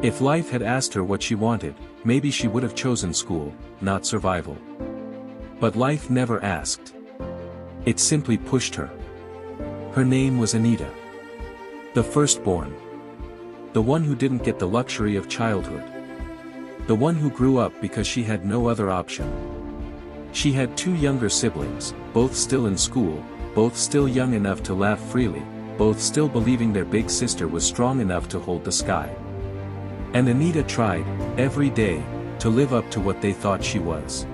If life had asked her what she wanted, maybe she would have chosen school, not survival. But life never asked. It simply pushed her. Her name was Anita. The firstborn. The one who didn't get the luxury of childhood. The one who grew up because she had no other option. She had two younger siblings, both still in school, both still young enough to laugh freely, both still believing their big sister was strong enough to hold the sky. And Anita tried, every day, to live up to what they thought she was.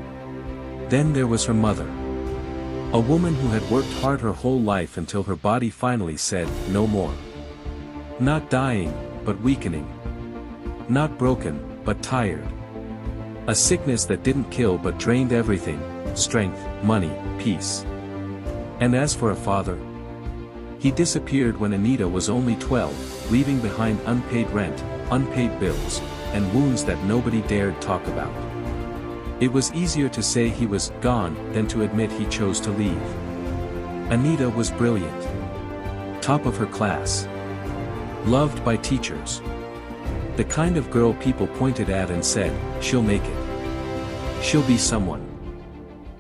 Then there was her mother. A woman who had worked hard her whole life until her body finally said, no more. Not dying, but weakening. Not broken, but tired. A sickness that didn't kill but drained everything, strength, money, peace. And as for a father, he disappeared when Anita was only 12, leaving behind unpaid rent, unpaid bills, and wounds that nobody dared talk about. It was easier to say he was gone than to admit he chose to leave. Anita was brilliant. Top of her class. Loved by teachers. The kind of girl people pointed at and said, she'll make it. She'll be someone.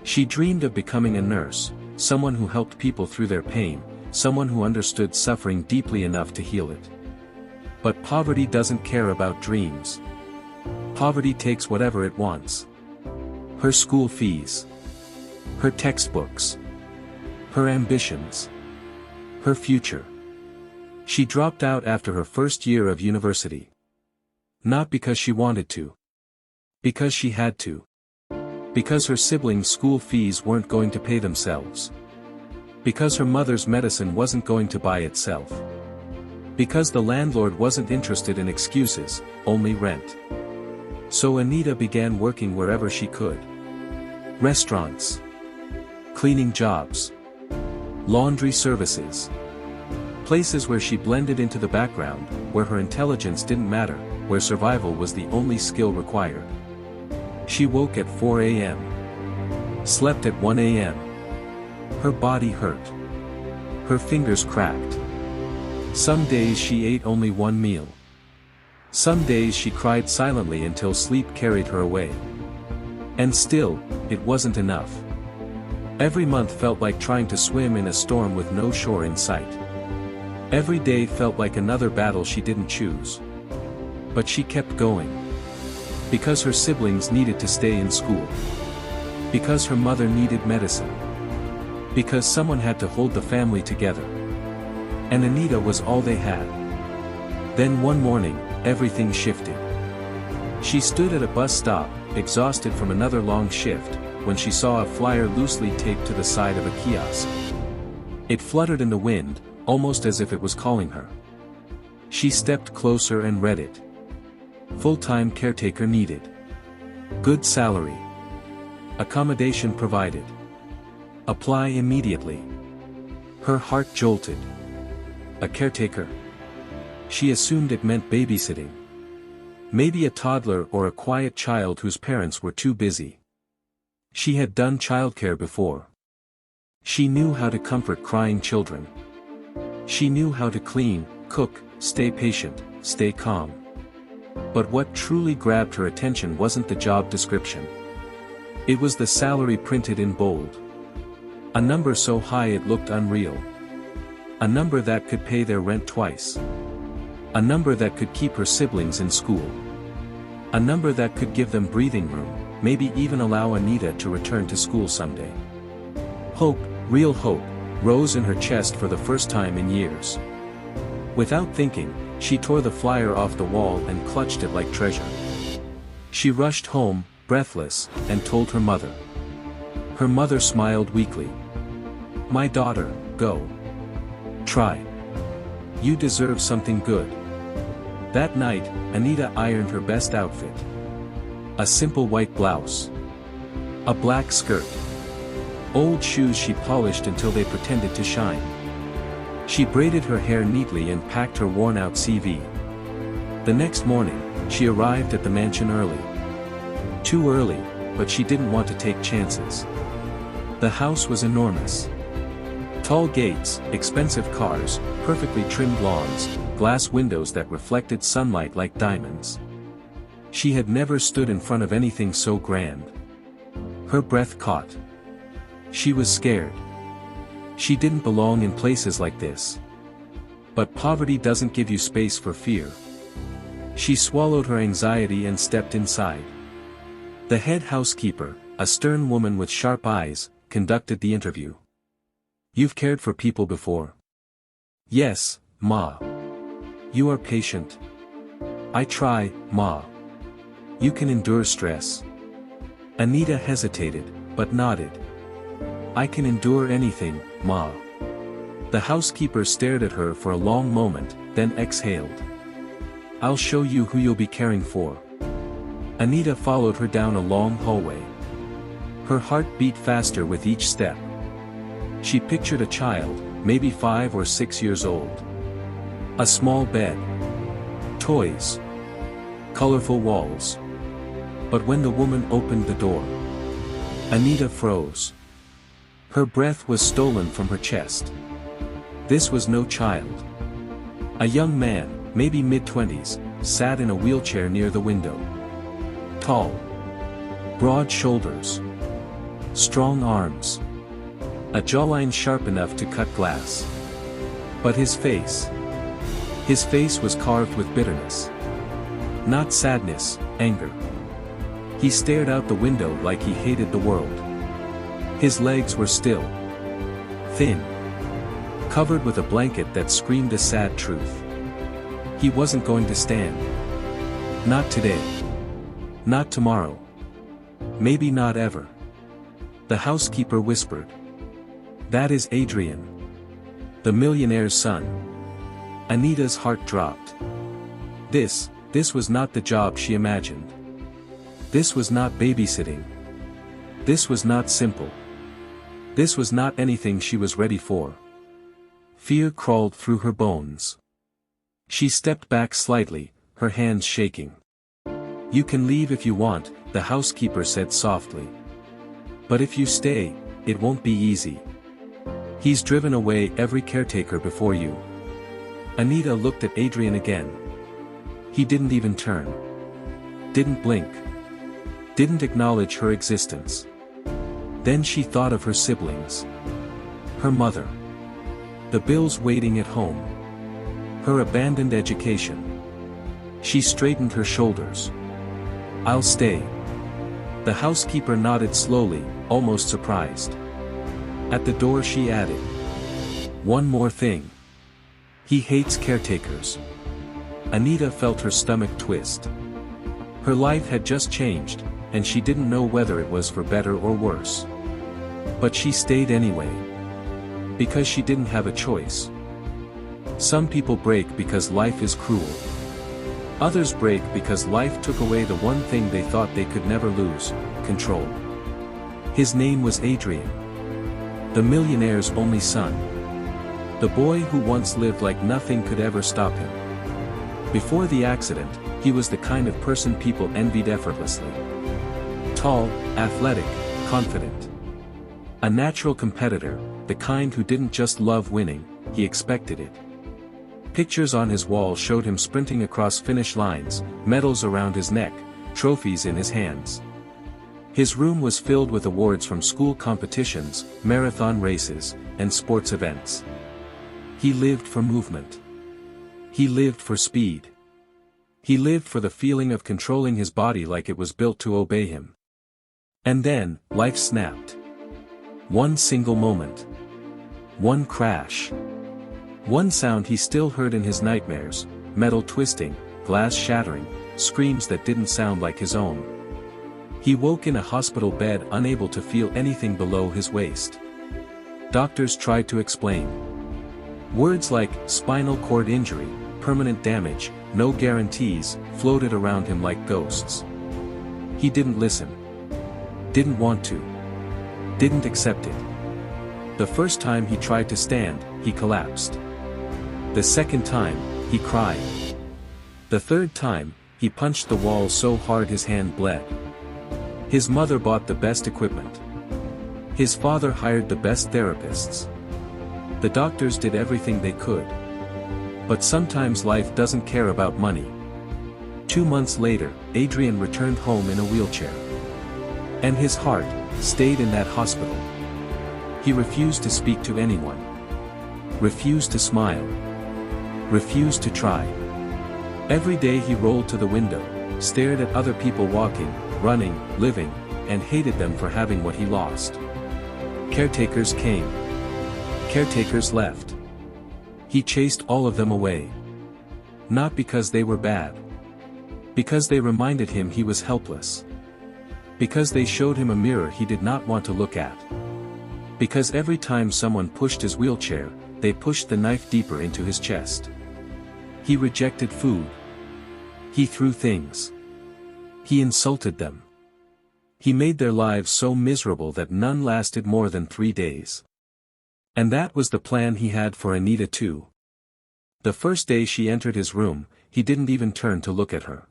She dreamed of becoming a nurse, someone who helped people through their pain, someone who understood suffering deeply enough to heal it. But poverty doesn't care about dreams. Poverty takes whatever it wants. Her school fees. Her textbooks. Her ambitions. Her future. She dropped out after her first year of university. Not because she wanted to. Because she had to. Because her siblings' school fees weren't going to pay themselves. Because her mother's medicine wasn't going to buy itself. Because the landlord wasn't interested in excuses, only rent. So Anita began working wherever she could. Restaurants. Cleaning jobs. Laundry services. Places where she blended into the background, where her intelligence didn't matter, where survival was the only skill required. She woke at 4 a.m. Slept at 1 a.m. Her body hurt. Her fingers cracked. Some days she ate only one meal. Some days she cried silently until sleep carried her away. And still, it wasn't enough. Every month felt like trying to swim in a storm with no shore in sight. Every day felt like another battle she didn't choose. But she kept going. Because her siblings needed to stay in school. Because her mother needed medicine. Because someone had to hold the family together. And Anita was all they had. Then one morning, everything shifted. She stood at a bus stop, exhausted from another long shift, when she saw a flyer loosely taped to the side of a kiosk. It fluttered in the wind, almost as if it was calling her. She stepped closer and read it. Full-time caretaker needed. Good salary. Accommodation provided. Apply immediately. Her heart jolted. A caretaker? She assumed it meant babysitting. Maybe a toddler or a quiet child whose parents were too busy. She had done childcare before. She knew how to comfort crying children. She knew how to clean, cook, stay patient, stay calm. But what truly grabbed her attention wasn't the job description. It was the salary printed in bold. A number so high it looked unreal. A number that could pay their rent twice. A number that could keep her siblings in school. A number that could give them breathing room, maybe even allow Anita to return to school someday. Hope, real hope, rose in her chest for the first time in years. Without thinking, she tore the flyer off the wall and clutched it like treasure. She rushed home, breathless, and told her mother. Her mother smiled weakly. "My daughter, go. Try. You deserve something good." That night, Anita ironed her best outfit. A simple white blouse. A black skirt. Old shoes she polished until they pretended to shine. She braided her hair neatly and packed her worn-out CV. The next morning, she arrived at the mansion early. Too early, but she didn't want to take chances. The house was enormous. Tall gates, expensive cars, perfectly trimmed lawns, glass windows that reflected sunlight like diamonds. She had never stood in front of anything so grand. Her breath caught. She was scared. She didn't belong in places like this. But poverty doesn't give you space for fear. She swallowed her anxiety and stepped inside. The head housekeeper, a stern woman with sharp eyes, conducted the interview. "You've cared for people before?" "Yes, Ma." "You are patient?" "I try, Ma." "You can endure stress?" Anita hesitated, but nodded. "I can endure anything, Ma." The housekeeper stared at her for a long moment, then exhaled. "I'll show you who you'll be caring for." Anita followed her down a long hallway. Her heart beat faster with each step. She pictured a child, maybe 5 or 6 years old. A small bed. Toys. Colorful walls. But when the woman opened the door, Anita froze. Her breath was stolen from her chest. This was no child. A young man, maybe mid-20s, sat in a wheelchair near the window. Tall. Broad shoulders. Strong arms. A jawline sharp enough to cut glass. But his face was carved with bitterness. Not sadness, anger. He stared out the window like he hated the world. His legs were still. Thin. Covered with a blanket that screamed a sad truth. He wasn't going to stand. Not today. Not tomorrow. Maybe not ever. The housekeeper whispered. "That is Adrian. The millionaire's son." Anita's heart dropped. This was not the job she imagined. This was not babysitting. This was not simple. This was not anything she was ready for. Fear crawled through her bones. She stepped back slightly, her hands shaking. "You can leave if you want," the housekeeper said softly. "But if you stay, it won't be easy. He's driven away every caretaker before you." Anita looked at Adrian again. He didn't even turn. Didn't blink. Didn't acknowledge her existence. Then she thought of her siblings. Her mother. The bills waiting at home. Her abandoned education. She straightened her shoulders. "I'll stay." The housekeeper nodded slowly, almost surprised. At the door she added, "One more thing. He hates caretakers." Anita felt her stomach twist. Her life had just changed, and she didn't know whether it was for better or worse. But she stayed anyway. Because she didn't have a choice. Some people break because life is cruel. Others break because life took away the one thing they thought they could never lose: control. His name was Adrian. The millionaire's only son. The boy who once lived like nothing could ever stop him. Before the accident, he was the kind of person people envied effortlessly. Tall, athletic, confident. A natural competitor, the kind who didn't just love winning, he expected it. Pictures on his wall showed him sprinting across finish lines, medals around his neck, trophies in his hands. His room was filled with awards from school competitions, marathon races, and sports events. He lived for movement. He lived for speed. He lived for the feeling of controlling his body like it was built to obey him. And then, life snapped. One single moment. One crash. One sound he still heard in his nightmares: metal twisting, glass shattering, screams that didn't sound like his own. He woke in a hospital bed unable to feel anything below his waist. Doctors tried to explain. Words like spinal cord injury, permanent damage, no guarantees, floated around him like ghosts. He didn't listen. Didn't want to. Didn't accept it. The first time he tried to stand, he collapsed. The second time, he cried. The third time, he punched the wall so hard his hand bled. His mother bought the best equipment. His father hired the best therapists. The doctors did everything they could. But sometimes life doesn't care about money. 2 months later, Adrian returned home in a wheelchair. And his heart stayed in that hospital. He refused to speak to anyone. Refused to smile. Refused to try. Every day he rolled to the window, stared at other people walking, running, living, and hated them for having what he lost. Caretakers came. Caretakers left. He chased all of them away. Not because they were bad. Because they reminded him he was helpless. Because they showed him a mirror he did not want to look at. Because every time someone pushed his wheelchair, they pushed the knife deeper into his chest. He rejected food. He threw things. He insulted them. He made their lives so miserable that none lasted more than 3 days. And that was the plan he had for Anita too. The first day she entered his room, he didn't even turn to look at her.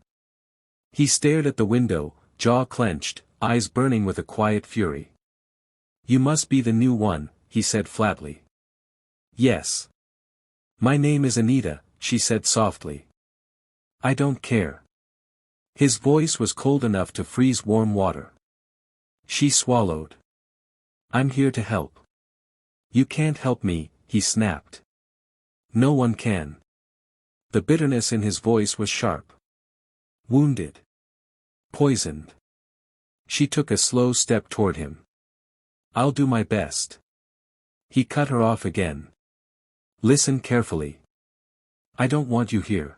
He stared at the window, jaw clenched, eyes burning with a quiet fury. "You must be the new one," he said flatly. "Yes. My name is Anita," she said softly. "I don't care." His voice was cold enough to freeze warm water. She swallowed. "I'm here to help." "You can't help me," he snapped. "No one can." The bitterness in his voice was sharp. Wounded. Poisoned. She took a slow step toward him. "I'll do my best." He cut her off again. "Listen carefully. I don't want you here.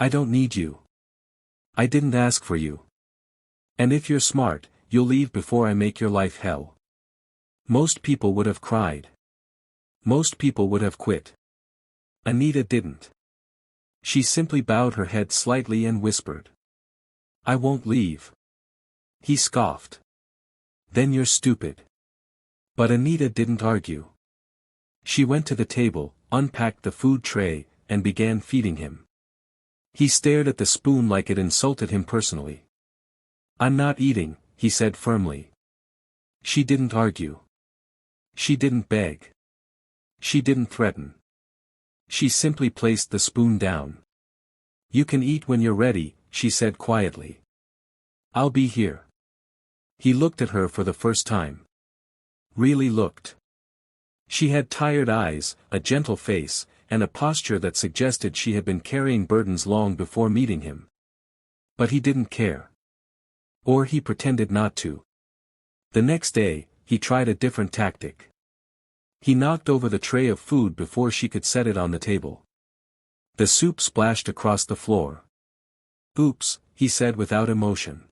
I don't need you. I didn't ask for you. And if you're smart, you'll leave before I make your life hell." Most people would have cried. Most people would have quit. Anita didn't. She simply bowed her head slightly and whispered, "I won't leave." He scoffed. "Then you're stupid." But Anita didn't argue. She went to the table, unpacked the food tray, and began feeding him. He stared at the spoon like it insulted him personally. "I'm not eating," he said firmly. She didn't argue. She didn't beg. She didn't threaten. She simply placed the spoon down. "You can eat when you're ready," she said quietly. "I'll be here." He looked at her for the first time. Really looked. She had tired eyes, a gentle face, and a posture that suggested she had been carrying burdens long before meeting him. But he didn't care. Or he pretended not to. The next day, he tried a different tactic. He knocked over the tray of food before she could set it on the table. The soup splashed across the floor. "Oops," he said without emotion.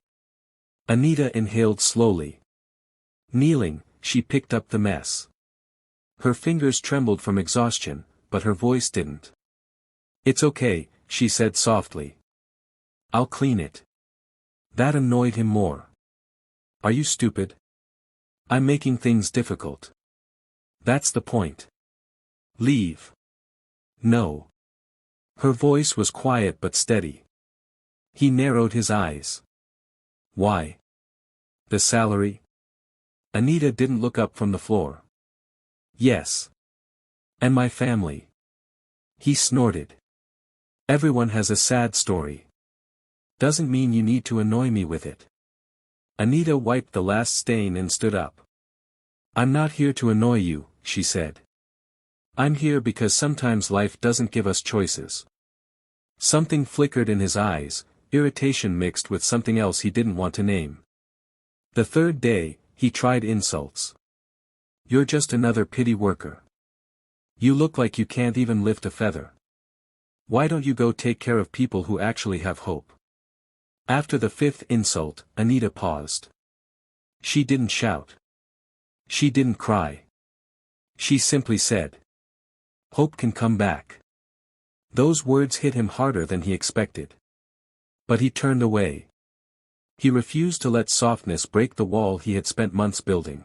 Anita inhaled slowly. Kneeling, she picked up the mess. Her fingers trembled from exhaustion, but her voice didn't. "It's okay," she said softly. "I'll clean it." That annoyed him more. "Are you stupid? I'm making things difficult. That's the point. Leave." "No." Her voice was quiet but steady. He narrowed his eyes. "Why? The salary?" Anita didn't look up from the floor. "Yes. And my family." He snorted. "Everyone has a sad story. Doesn't mean you need to annoy me with it." Anita wiped the last stain and stood up. "I'm not here to annoy you," she said. "I'm here because sometimes life doesn't give us choices." Something flickered in his eyes, irritation mixed with something else he didn't want to name. The third day, he tried insults. "You're just another pity worker. You look like you can't even lift a feather. Why don't you go take care of people who actually have hope?" After the fifth insult, Anita paused. She didn't shout. She didn't cry. She simply said, "Hope can come back." Those words hit him harder than he expected. But he turned away. He refused to let softness break the wall he had spent months building.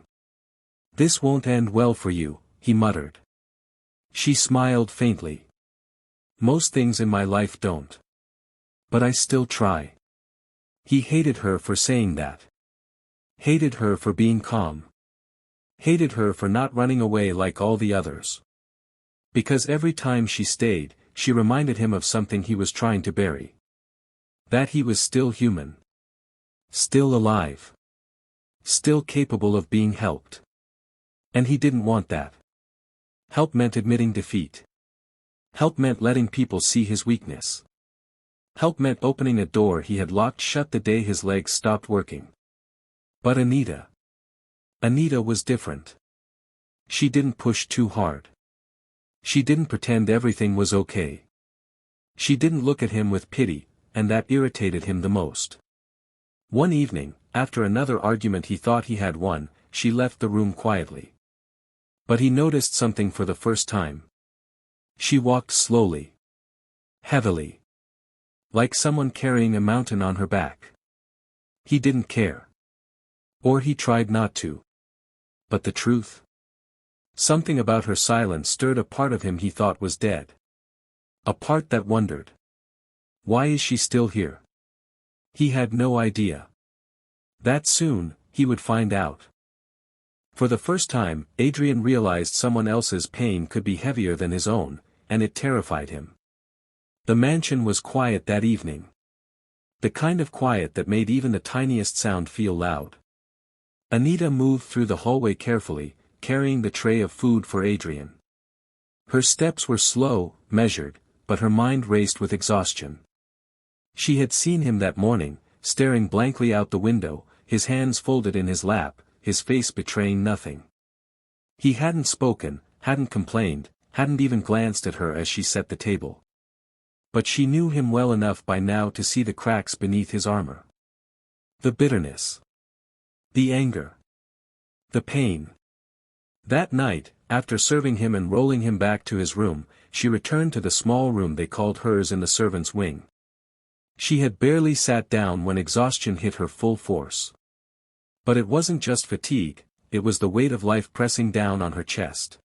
"This won't end well for you," he muttered. She smiled faintly. "Most things in my life don't. But I still try." He hated her for saying that. Hated her for being calm. Hated her for not running away like all the others. Because every time she stayed, she reminded him of something he was trying to bury. That he was still human. Still alive. Still capable of being helped. And he didn't want that. Help meant admitting defeat. Help meant letting people see his weakness. Help meant opening a door he had locked shut the day his legs stopped working. But Anita was different. She didn't push too hard. She didn't pretend everything was okay. She didn't look at him with pity, and that irritated him the most. One evening, after another argument he thought he had won, she left the room quietly. But he noticed something for the first time. She walked slowly. Heavily. Like someone carrying a mountain on her back. He didn't care. Or he tried not to. But the truth? Something about her silence stirred a part of him he thought was dead. A part that wondered. Why is she still here? He had no idea. That soon, he would find out. For the first time, Adrian realized someone else's pain could be heavier than his own, and it terrified him. The mansion was quiet that evening. The kind of quiet that made even the tiniest sound feel loud. Anita moved through the hallway carefully, carrying the tray of food for Adrian. Her steps were slow, measured, but her mind raced with exhaustion. She had seen him that morning, staring blankly out the window, his hands folded in his lap, his face betraying nothing. He hadn't spoken, hadn't complained, hadn't even glanced at her as she set the table. But she knew him well enough by now to see the cracks beneath his armor. The bitterness. The anger. The pain. That night, after serving him and rolling him back to his room, she returned to the small room they called hers in the servants' wing. She had barely sat down when exhaustion hit her full force. But it wasn't just fatigue, it was the weight of life pressing down on her chest.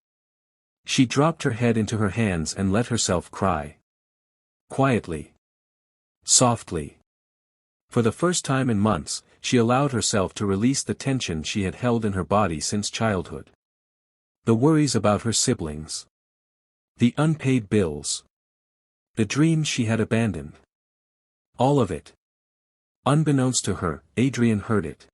She dropped her head into her hands and let herself cry. Quietly. Softly. For the first time in months, she allowed herself to release the tension she had held in her body since childhood. The worries about her siblings. The unpaid bills. The dreams she had abandoned. All of it. Unbeknownst to her, Adrian heard it.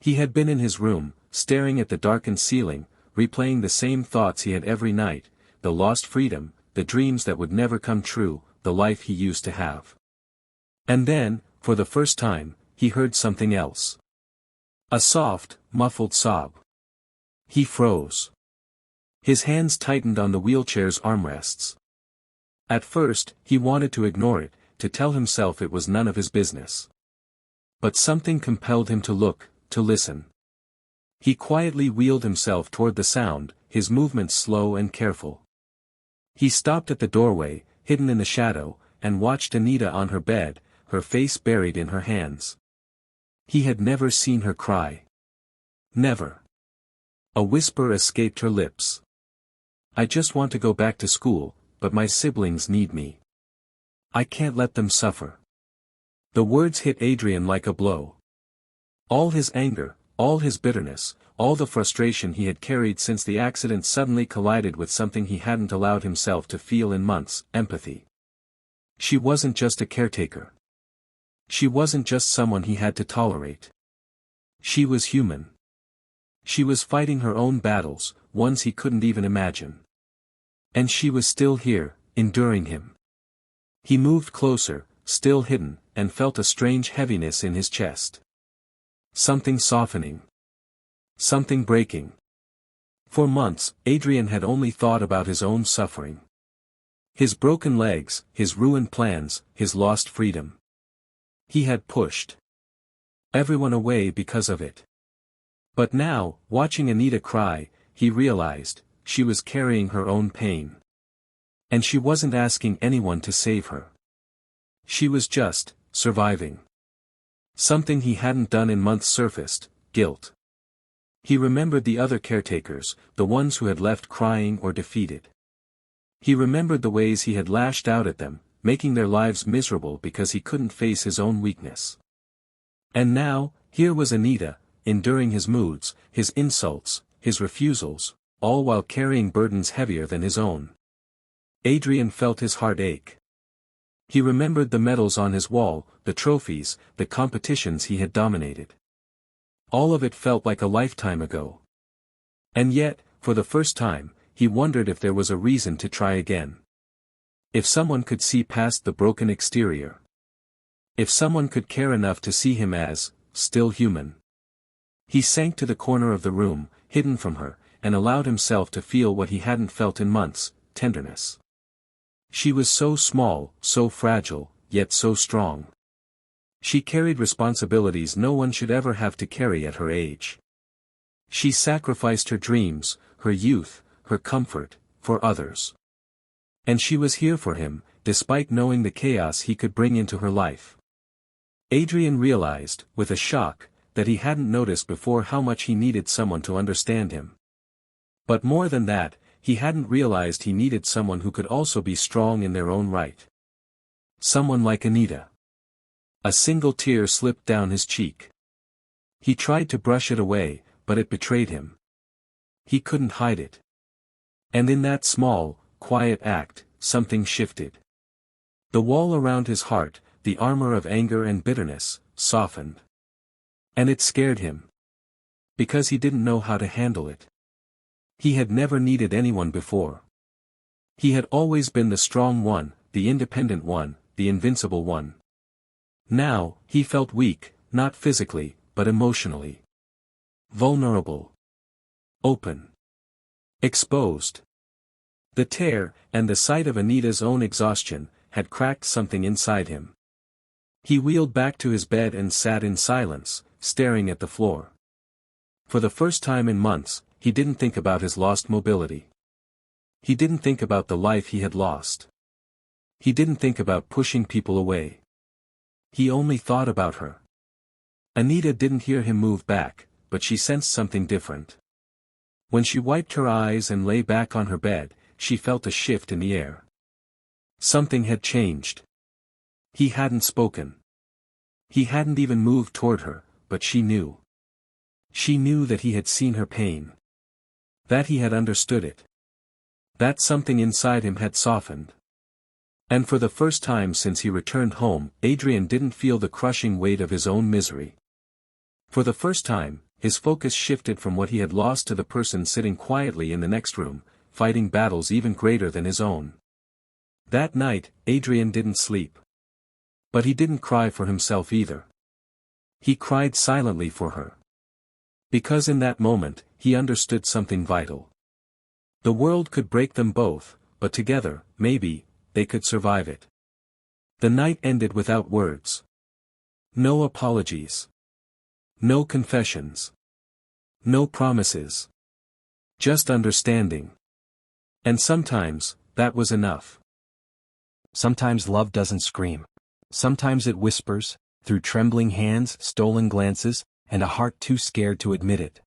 He had been in his room, staring at the darkened ceiling, replaying the same thoughts he had every night, the lost freedom, the dreams that would never come true, the life he used to have. And then, for the first time, he heard something else. A soft, muffled sob. He froze. His hands tightened on the wheelchair's armrests. At first, he wanted to ignore it, to tell himself it was none of his business. But something compelled him to look, to listen. He quietly wheeled himself toward the sound, his movements slow and careful. He stopped at the doorway, hidden in the shadow, and watched Anita on her bed, her face buried in her hands. He had never seen her cry. Never. A whisper escaped her lips. I just want to go back to school, but my siblings need me. I can't let them suffer. The words hit Adrian like a blow. All his anger, all his bitterness, all the frustration he had carried since the accident suddenly collided with something he hadn't allowed himself to feel in months, empathy. She wasn't just a caretaker. She wasn't just someone he had to tolerate. She was human. She was fighting her own battles, ones he couldn't even imagine. And she was still here, enduring him. He moved closer, still hidden, and felt a strange heaviness in his chest. Something softening. Something breaking. For months, Adrian had only thought about his own suffering. His broken legs, his ruined plans, his lost freedom. He had pushed everyone away because of it. But now, watching Anita cry, he realized, she was carrying her own pain. And she wasn't asking anyone to save her. She was just surviving. Something he hadn't done in months surfaced, guilt. He remembered the other caretakers, the ones who had left crying or defeated. He remembered the ways he had lashed out at them, making their lives miserable because he couldn't face his own weakness. And now, here was Anita, enduring his moods, his insults, his refusals, all while carrying burdens heavier than his own. Adrian felt his heart ache. He remembered the medals on his wall, the trophies, the competitions he had dominated. All of it felt like a lifetime ago. And yet, for the first time, he wondered if there was a reason to try again. If someone could see past the broken exterior. If someone could care enough to see him as, still human. He sank to the corner of the room, hidden from her, and allowed himself to feel what he hadn't felt in months, tenderness. She was so small, so fragile, yet so strong. She carried responsibilities no one should ever have to carry at her age. She sacrificed her dreams, her youth, her comfort, for others. And she was here for him, despite knowing the chaos he could bring into her life. Adrian realized, with a shock, that he hadn't noticed before how much he needed someone to understand him. But more than that, he hadn't realized he needed someone who could also be strong in their own right. Someone like Anita. A single tear slipped down his cheek. He tried to brush it away, but it betrayed him. He couldn't hide it. And in that small, quiet act, something shifted. The wall around his heart, the armor of anger and bitterness, softened. And it scared him. Because he didn't know how to handle it. He had never needed anyone before. He had always been the strong one, the independent one, the invincible one. Now, he felt weak, not physically, but emotionally. Vulnerable. Open. Exposed. The tear, and the sight of Anita's own exhaustion, had cracked something inside him. He wheeled back to his bed and sat in silence, staring at the floor. For the first time in months, he didn't think about his lost mobility. He didn't think about the life he had lost. He didn't think about pushing people away. He only thought about her. Anita didn't hear him move back, but she sensed something different. When she wiped her eyes and lay back on her bed, she felt a shift in the air. Something had changed. He hadn't spoken. He hadn't even moved toward her, but she knew. She knew that he had seen her pain. That he had understood it. That something inside him had softened. And for the first time since he returned home, Adrian didn't feel the crushing weight of his own misery. For the first time, his focus shifted from what he had lost to the person sitting quietly in the next room, fighting battles even greater than his own. That night, Adrian didn't sleep. But he didn't cry for himself either. He cried silently for her. Because in that moment, he understood something vital. The world could break them both, but together, maybe, they could survive it. The night ended without words. No apologies. No confessions. No promises. Just understanding. And sometimes, that was enough. Sometimes love doesn't scream. Sometimes it whispers, through trembling hands, stolen glances, and a heart too scared to admit it.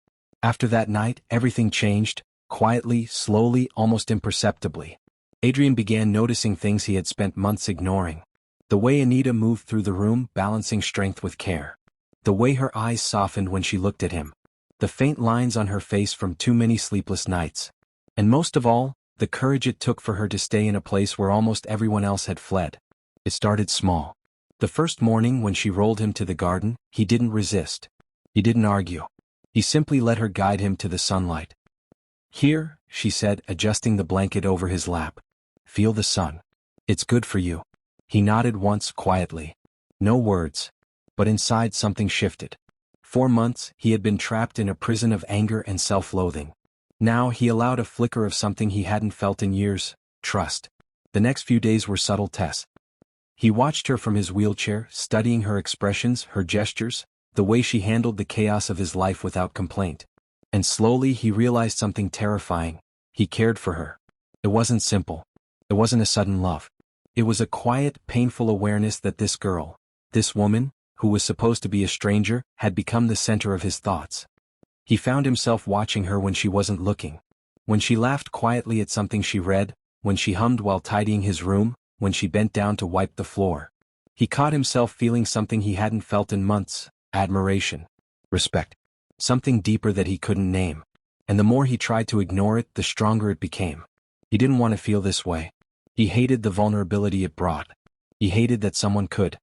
After that night, everything changed, quietly, slowly, almost imperceptibly. Adrian began noticing things he had spent months ignoring. The way Anita moved through the room, balancing strength with care. The way her eyes softened when she looked at him. The faint lines on her face from too many sleepless nights. And most of all, the courage it took for her to stay in a place where almost everyone else had fled. It started small. The first morning when she rolled him to the garden, he didn't resist. He didn't argue. He simply let her guide him to the sunlight. "Here," she said, adjusting the blanket over his lap. "Feel the sun. It's good for you." He nodded once quietly. No words. But inside something shifted. For months, he had been trapped in a prison of anger and self-loathing. Now he allowed a flicker of something he hadn't felt in years, trust. The next few days were subtle tests. He watched her from his wheelchair, studying her expressions, her gestures, the way she handled the chaos of his life without complaint. And slowly he realized something terrifying. He cared for her. It wasn't simple. It wasn't a sudden love. It was a quiet, painful awareness that this girl, this woman, who was supposed to be a stranger, had become the center of his thoughts. He found himself watching her when she wasn't looking. When she laughed quietly at something she read, when she hummed while tidying his room, when she bent down to wipe the floor. He caught himself feeling something he hadn't felt in months, admiration, respect. Something deeper that he couldn't name. And the more he tried to ignore it, the stronger it became. He didn't want to feel this way. He hated the vulnerability it brought. He hated that someone could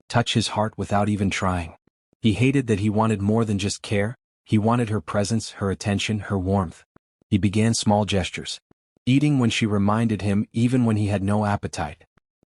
touch his heart without even trying. He hated that he wanted more than just care. He wanted her presence, her attention, her warmth. He began small gestures. Eating when she reminded him, even when he had no appetite.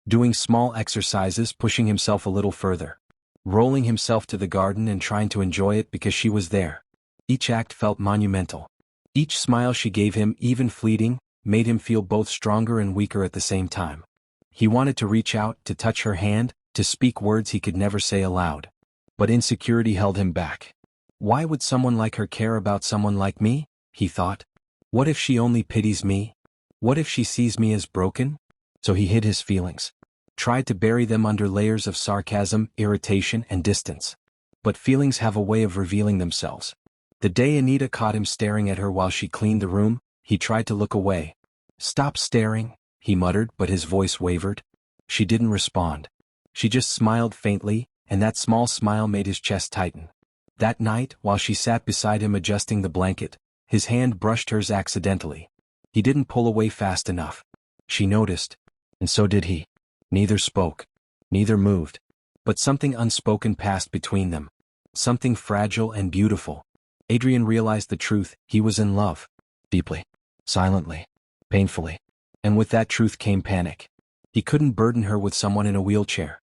Doing small exercises, pushing himself a little further. Rolling himself to the garden and trying to enjoy it because she was there. Each act felt monumental. Each smile she gave him, even fleeting, made him feel both stronger and weaker at the same time. He wanted to reach out, to touch her hand, to speak words he could never say aloud. But insecurity held him back. Why would someone like her care about someone like me? He thought. What if she only pities me? What if she sees me as broken? So he hid his feelings. Tried to bury them under layers of sarcasm, irritation, and distance. But feelings have a way of revealing themselves. The day Anita caught him staring at her while she cleaned the room, he tried to look away. "Stop staring," he muttered, but his voice wavered. She didn't respond. She just smiled faintly, and that small smile made his chest tighten. That night, while she sat beside him adjusting the blanket, his hand brushed hers accidentally. He didn't pull away fast enough. She noticed, and so did he. Neither spoke. Neither moved. But something unspoken passed between them. Something fragile and beautiful. Adrian realized the truth. He was in love. Deeply. Silently. Painfully. And with that truth came panic. He couldn't burden her with someone in a wheelchair.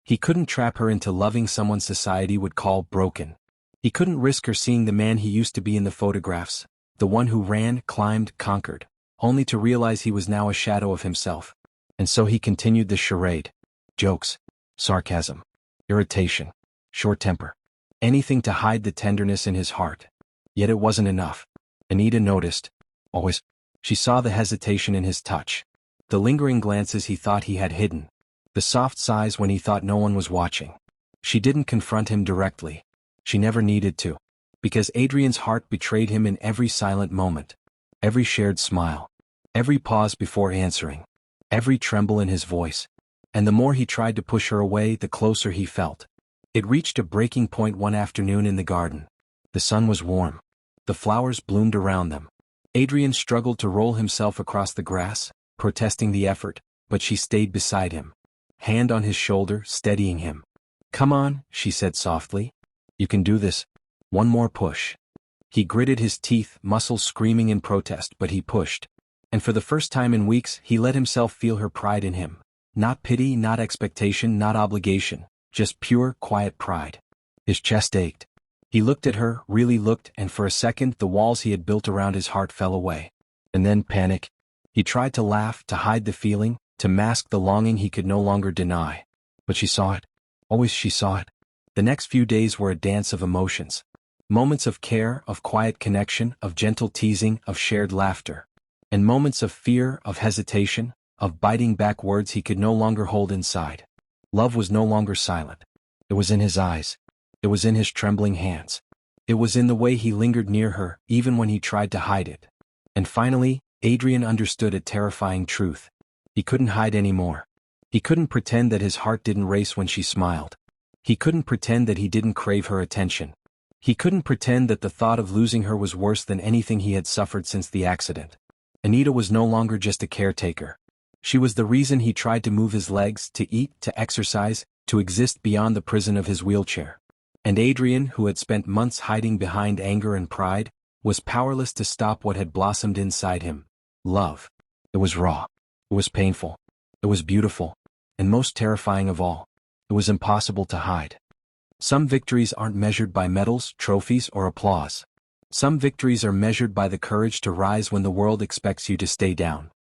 He couldn't trap her into loving someone society would call broken. He couldn't risk her seeing the man he used to be in the photographs, the one who ran, climbed, conquered, only to realize he was now a shadow of himself. And so he continued the charade. Jokes. Sarcasm. Irritation. Short temper. Anything to hide the tenderness in his heart. Yet it wasn't enough. Anita noticed. Always. She saw the hesitation in his touch. The lingering glances he thought he had hidden. The soft sighs when he thought no one was watching. She didn't confront him directly. She never needed to. Because Adrian's heart betrayed him in every silent moment. Every shared smile. Every pause before answering. Every tremble in his voice. And the more he tried to push her away, the closer he felt. It reached a breaking point one afternoon in the garden. The sun was warm. The flowers bloomed around them. Adrian struggled to roll himself across the grass, protesting the effort, but she stayed beside him. Hand on his shoulder, steadying him. "Come on," she said softly. "You can do this. One more push." He gritted his teeth, muscles screaming in protest, but he pushed. And for the first time in weeks, he let himself feel her pride in him. Not pity, not expectation, not obligation. Just pure, quiet pride. His chest ached. He looked at her, really looked, and for a second the walls he had built around his heart fell away. And then panic. He tried to laugh, to hide the feeling, to mask the longing he could no longer deny. But she saw it. Always she saw it. The next few days were a dance of emotions. Moments of care, of quiet connection, of gentle teasing, of shared laughter. And moments of fear, of hesitation, of biting back words he could no longer hold inside. Love was no longer silent. It was in his eyes. It was in his trembling hands. It was in the way he lingered near her, even when he tried to hide it. And finally, Adrian understood a terrifying truth. He couldn't hide anymore. He couldn't pretend that his heart didn't race when she smiled. He couldn't pretend that he didn't crave her attention. He couldn't pretend that the thought of losing her was worse than anything he had suffered since the accident. Anita was no longer just a caretaker. She was the reason he tried to move his legs, to eat, to exercise, to exist beyond the prison of his wheelchair. And Adrian, who had spent months hiding behind anger and pride, was powerless to stop what had blossomed inside him. Love. It was raw. It was painful. It was beautiful. And most terrifying of all, it was impossible to hide. Some victories aren't measured by medals, trophies, or applause. Some victories are measured by the courage to rise when the world expects you to stay down.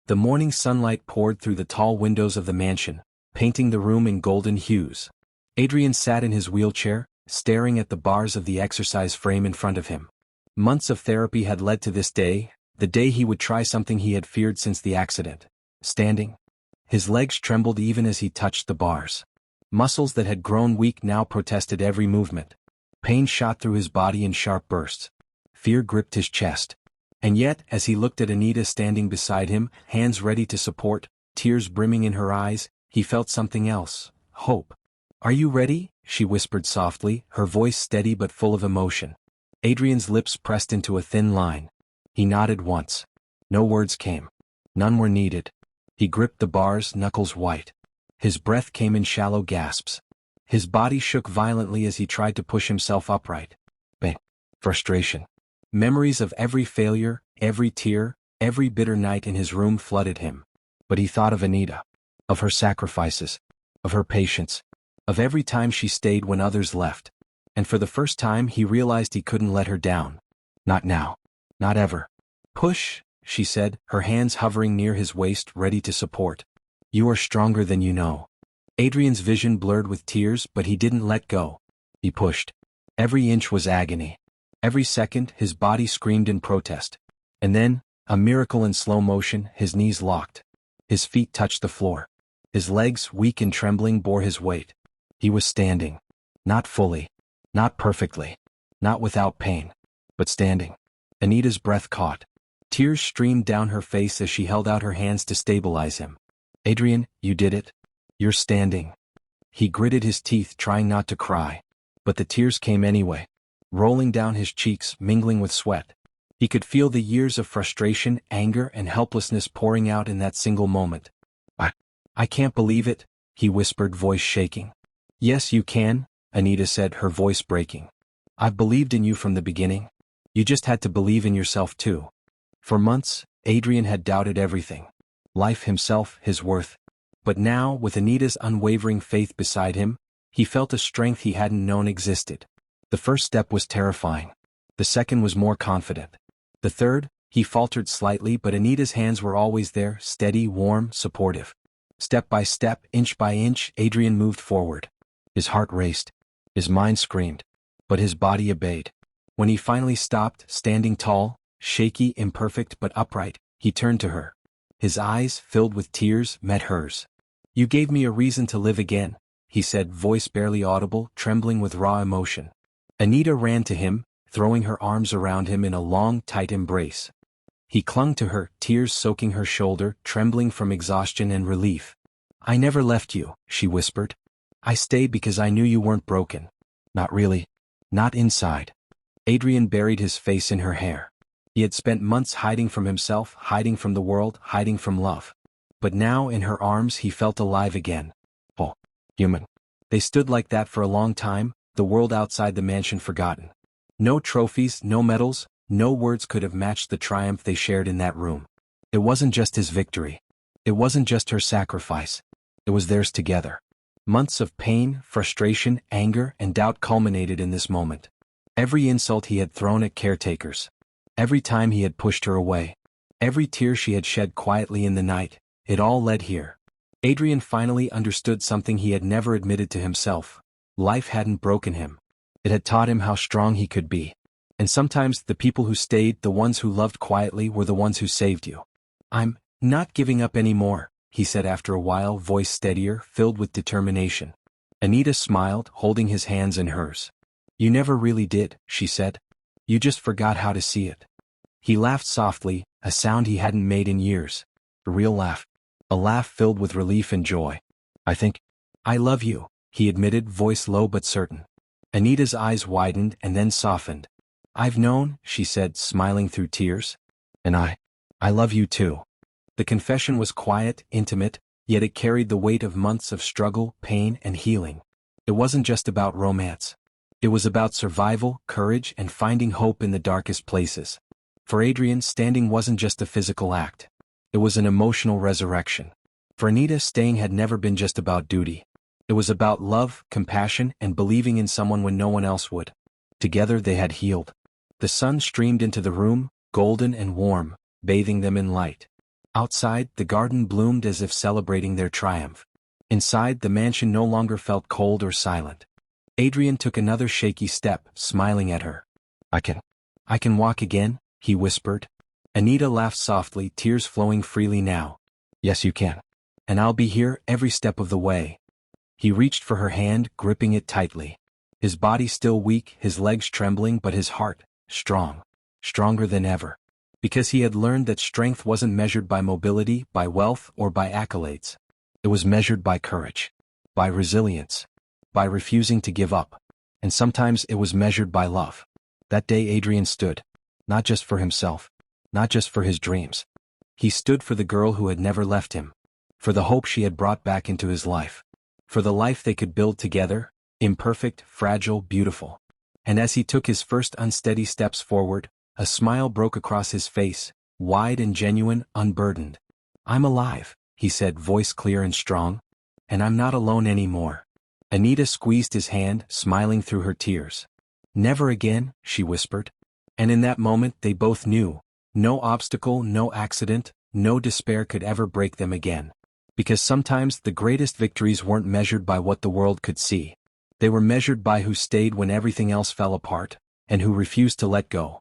The morning sunlight poured through the tall windows of the mansion, painting the room in golden hues. Adrian sat in his wheelchair, staring at the bars of the exercise frame in front of him. Months of therapy had led to this day, the day he would try something he had feared since the accident. Standing. His legs trembled even as he touched the bars. Muscles that had grown weak now protested every movement. Pain shot through his body in sharp bursts. Fear gripped his chest. And yet, as he looked at Anita standing beside him, hands ready to support, tears brimming in her eyes, he felt something else. Hope. "Are you ready?" she whispered softly, her voice steady but full of emotion. Adrian's lips pressed into a thin line. He nodded once. No words came. None were needed. He gripped the bars, knuckles white. His breath came in shallow gasps. His body shook violently as he tried to push himself upright. Pain. Frustration. Memories of every failure, every tear, every bitter night in his room flooded him. But he thought of Anita. Of her sacrifices. Of her patience. Of every time she stayed when others left. And for the first time he realized he couldn't let her down. Not now. Not ever. Push, she said, her hands hovering near his waist ready to support. You are stronger than you know. Adrian's vision blurred with tears, but he didn't let go. He pushed. Every inch was agony. Every second his body screamed in protest. And then, a miracle in slow motion, his knees locked. His feet touched the floor. His legs, weak and trembling, bore his weight. He was standing. Not fully. Not perfectly. Not without pain. But standing. Anita's breath caught. Tears streamed down her face as she held out her hands to stabilize him. Adrian, you did it. You're standing. He gritted his teeth, trying not to cry. But the tears came anyway, rolling down his cheeks, mingling with sweat. He could feel the years of frustration, anger, and helplessness pouring out in that single moment. I can't believe it, he whispered, voice shaking. Yes, you can, Anita said, her voice breaking. I've believed in you from the beginning. You just had to believe in yourself too. For months, Adrian had doubted everything. Life, himself, his worth. But now, with Anita's unwavering faith beside him, he felt a strength he hadn't known existed. The first step was terrifying. The second was more confident. The third, he faltered slightly, but Anita's hands were always there, steady, warm, supportive. Step by step, inch by inch, Adrian moved forward. His heart raced. His mind screamed. But his body obeyed. When he finally stopped, standing tall, shaky, imperfect but upright, he turned to her. His eyes, filled with tears, met hers. You gave me a reason to live again, he said, voice barely audible, trembling with raw emotion. Anita ran to him, throwing her arms around him in a long, tight embrace. He clung to her, tears soaking her shoulder, trembling from exhaustion and relief. I never left you, she whispered. I stayed because I knew you weren't broken. Not really. Not inside. Adrian buried his face in her hair. He had spent months hiding from himself, hiding from the world, hiding from love. But now, in her arms, he felt alive again. Oh, human. They stood like that for a long time, the world outside the mansion forgotten. No trophies, no medals, no words could have matched the triumph they shared in that room. It wasn't just his victory. It wasn't just her sacrifice. It was theirs together. Months of pain, frustration, anger, and doubt culminated in this moment. Every insult he had thrown at caretakers. Every time he had pushed her away. Every tear she had shed quietly in the night. It all led here. Adrian finally understood something he had never admitted to himself. Life hadn't broken him. It had taught him how strong he could be. And sometimes the people who stayed, the ones who loved quietly, were the ones who saved you. I'm not giving up anymore, he said after a while, voice steadier, filled with determination. Anita smiled, holding his hands in hers. You never really did, she said. You just forgot how to see it. He laughed softly, a sound he hadn't made in years. A real laugh. A laugh filled with relief and joy. I love you, he admitted, voice low but certain. Anita's eyes widened and then softened. I've known, she said, smiling through tears. And I love you too. The confession was quiet, intimate, yet it carried the weight of months of struggle, pain, and healing. It wasn't just about romance. It was about survival, courage, and finding hope in the darkest places. For Adrian, standing wasn't just a physical act. It was an emotional resurrection. For Anita, staying had never been just about duty. It was about love, compassion, and believing in someone when no one else would. Together they had healed. The sun streamed into the room, golden and warm, bathing them in light. Outside, the garden bloomed as if celebrating their triumph. Inside, the mansion no longer felt cold or silent. Adrian took another shaky step, smiling at her. I can walk again, he whispered. Anita laughed softly, tears flowing freely now. Yes, you can. And I'll be here every step of the way. He reached for her hand, gripping it tightly. His body still weak, his legs trembling, but his heart, strong. Stronger than ever. Because he had learned that strength wasn't measured by mobility, by wealth, or by accolades. It was measured by courage. By resilience. By refusing to give up. And sometimes it was measured by love. That day Adrian stood. Not just for himself. Not just for his dreams. He stood for the girl who had never left him. for the hope she had brought back into his life. For the life they could build together, imperfect, fragile, beautiful. And as he took his first unsteady steps forward, a smile broke across his face, wide and genuine, unburdened. "I'm alive," he said, voice clear and strong. "And I'm not alone anymore." Anita squeezed his hand, smiling through her tears. "Never again," she whispered. And in that moment they both knew, no obstacle, no accident, no despair could ever break them again. Because sometimes the greatest victories weren't measured by what the world could see. They were measured by who stayed when everything else fell apart, and who refused to let go.